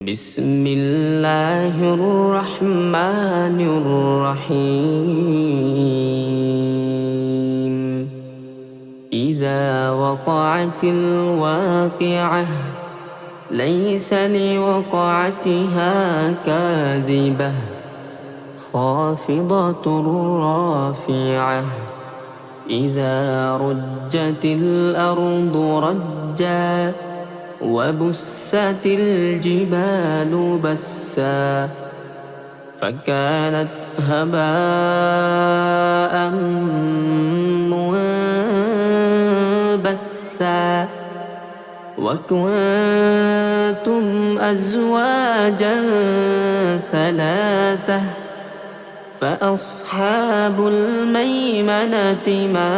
بسم الله الرحمن الرحيم إذا وقعت الواقعة ليس لوقعتها كاذبة خافضة رافعة إذا رجت الأرض رجا وبست الجبال بسا فكانت هباء منبثا وكنتم أزواجا ثلاثة فأصحاب الميمنة ما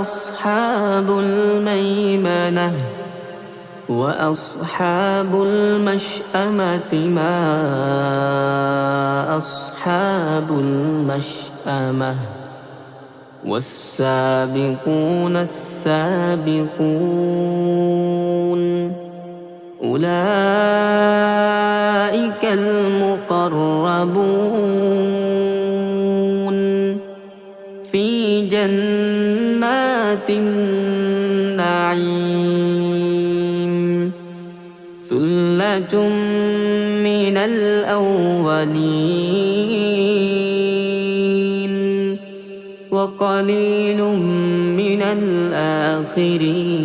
أصحاب الميمنة وأصحاب المشأمة ما أصحاب المشأمة والسابقون السابقون أولئك المقربون في جنات النعيم ثلة من الأولين وقليل من الآخرين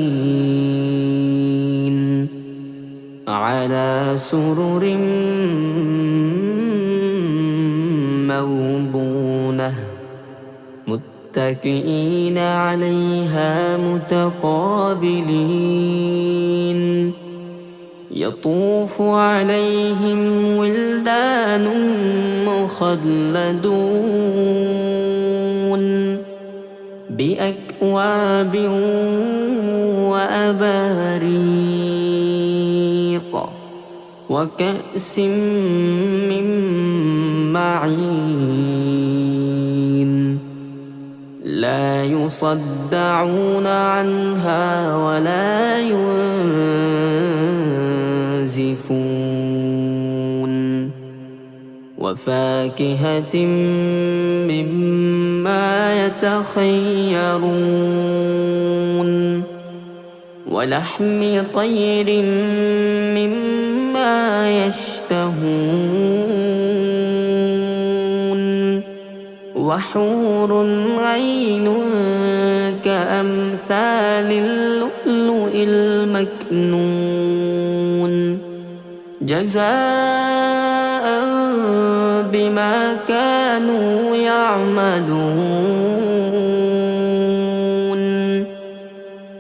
على سرر موضونة متكئين عليها متقابلين يطوف عليهم ولدان مخلدون بأكواب وأباريق وكأس من معين لا يصدعون عنها ولا ينزفون وفاكهة مما يتخيرون ولحم طير مما يشتهون وحور عين كأمثال اللؤلؤ المكنون جزاء بما كانوا يعملون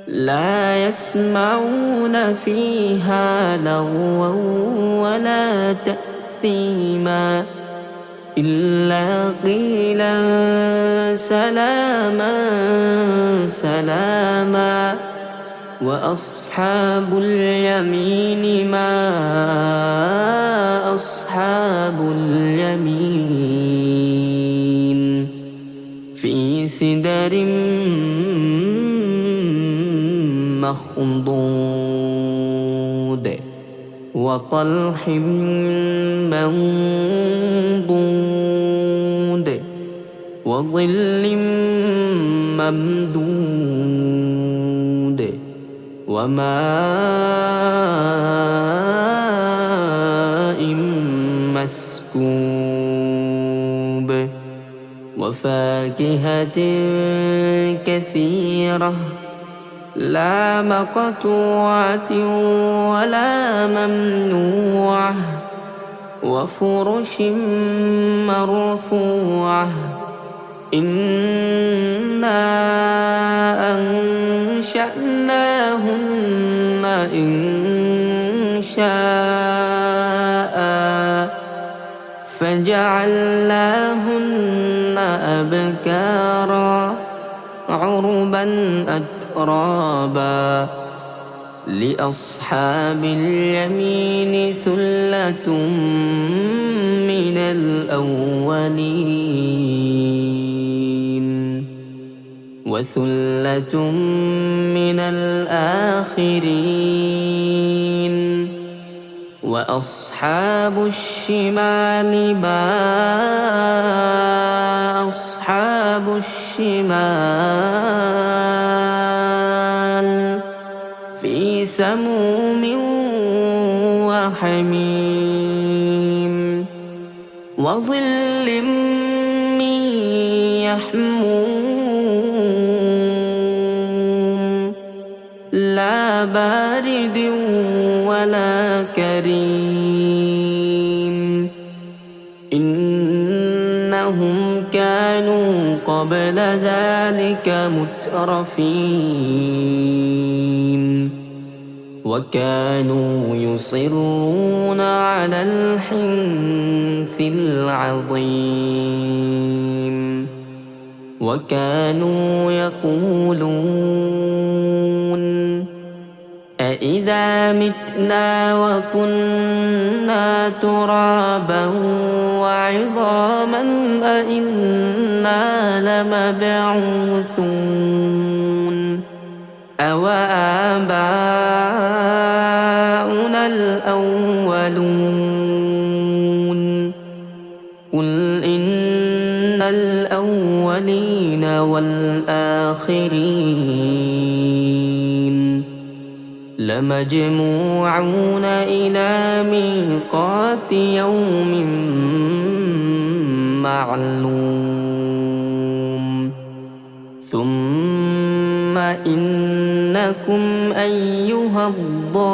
لا يسمعون فيها لغوا ولا تأثيما إلا قيلا سلاما سلاما وأصحاب اليمين ما أصحاب اليمين في سدر مخضود وطلح منضود وظل ممدود وماء مسكوب وفاكهة كثيرة لا مقطوعة ولا ممنوعة وفرش مرفوعة إنا أنشأناهن إنشاء فجعلناهن أبكارا عربا أترابا لأصحاب اليمين ثلة من الأولين وثلة من الآخرين وأصحاب الشمال ما أصحاب الشمال في سموم وحميم وظل من يحموم لا بارد ولا كريم إنهم كانوا قبل ذلك مترفين وكانوا يصرون على الحنث العظيم وكانوا يقولون أإذا متنا وكنا ترابا وعظاما أإنا لمبعوثون أو آباؤنا الأولون قل إن الأولين والآخرين لمجموعون إلى ميقات يوم معلوم ثم إنكم أيها الضالون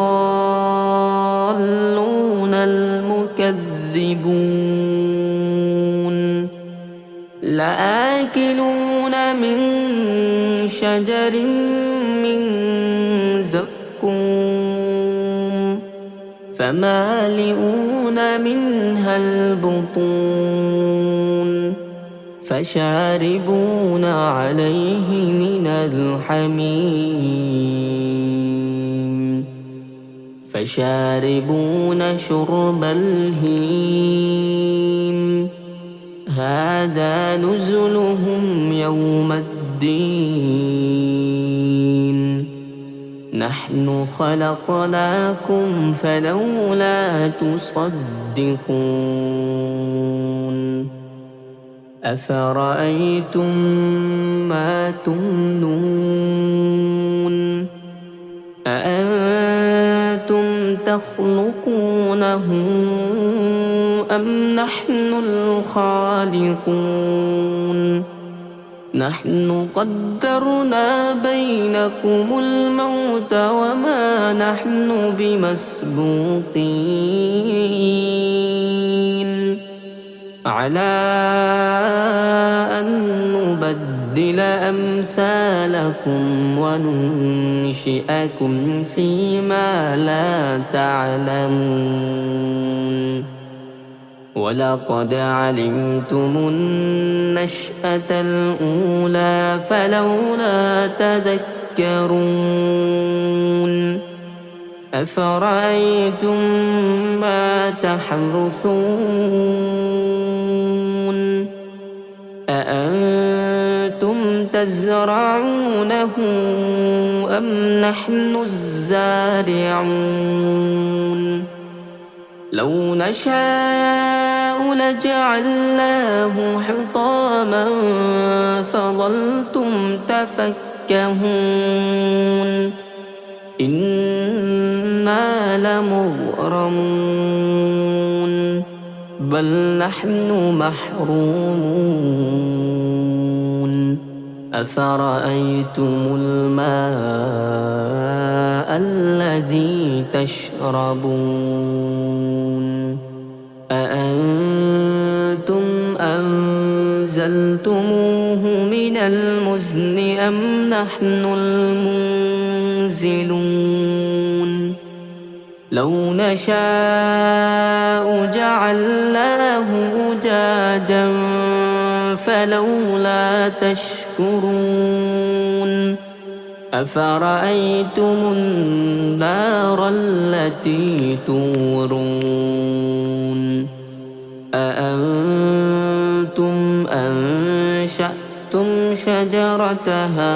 المكذبون لآكلون من شجر من زقوم فمالئون منها البطون فشاربون عليه من الحميم فشاربون شرب الهيم هذا نزلهم يوم الدين نحن خلقناكم فلولا تصدقون أفرأيتم ما تمنون أأنتم تخلقونه أم نحن الخالقون نحن قدرنا بينكم الموت وما نحن بمسبوقين على أن نبدل أمثالكم وننشئكم فيما لا تعلمون ولقد علمتم النشأة الأولى فلولا تذكرون أفرأيتم ما تحرثون أأنتم تزرعونه أم نحن الزارعون لو نشاء لجعلناه حطاما فظلتم تفكهون إنا لمغرمون بل نحن محرومون أفرأيتم الماء الذي تشربون أأنتم أنزلتموه من المزن أم نحن المنزلون لو نشاء جعلناه أجاجا فلولا تشكرون أفرأيتم النار التي تورون أأنتم أنشأتم شجرتها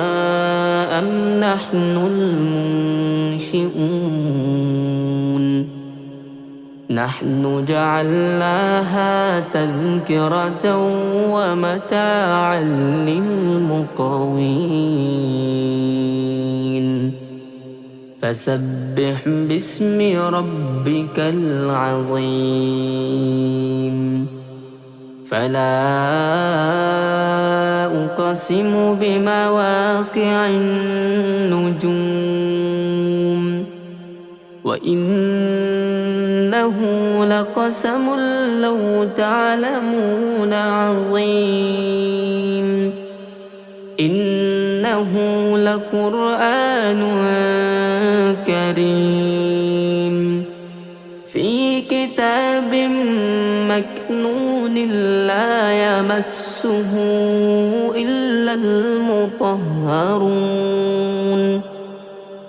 أم نحن المنشئون نحن جعلناها تذكرة ومتاعا للمقوين فسبح باسم ربك العظيم فلا أقسم بمواقع النجوم وإنه لقسم لو تعلمون عظيم إنه لقرآن كريم في كتاب مكنون لا يمسه إلا المطهرون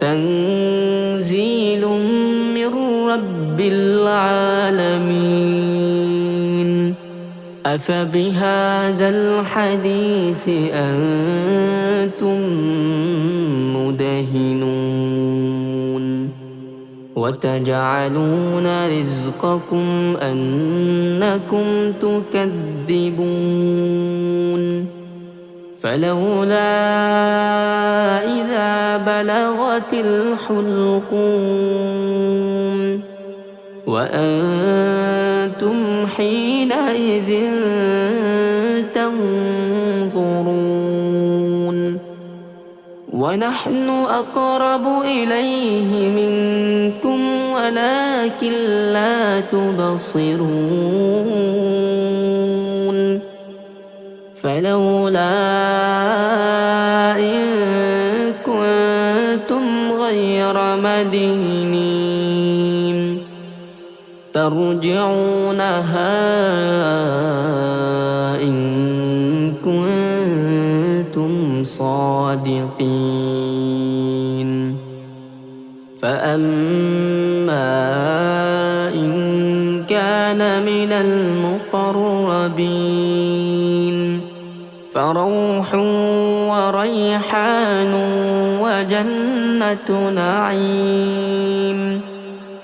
تنزيل من رب العالمين أفبهذا الحديث أنتم مدهنون وتجعلون رزقكم أنكم تكذبون فلولا إذا بلغت الحلقوم وأنتم حينئذ تنظرون ونحن أقرب إليه منكم ولكن لا تبصرون فلولا إن كنتم غير مدينين ترجعونها إن كنتم صادقين فأما إن كان من المقربين فروح وريحان وجنة نعيم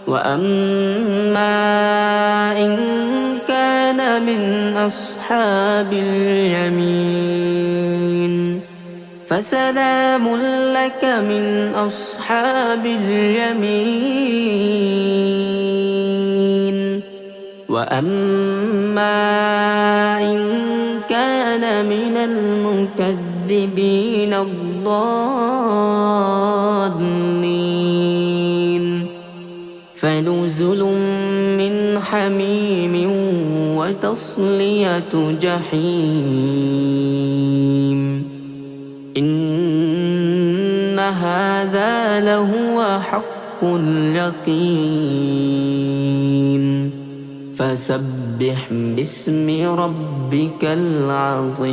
وأما إن كان من أصحاب اليمين فسلام لك من أصحاب اليمين وأما إن كان من المكذبين الضالين فنزل من حميم وتصلية جحيم إن هذا لهو حق اليقين فسبح باسم ربك العظيم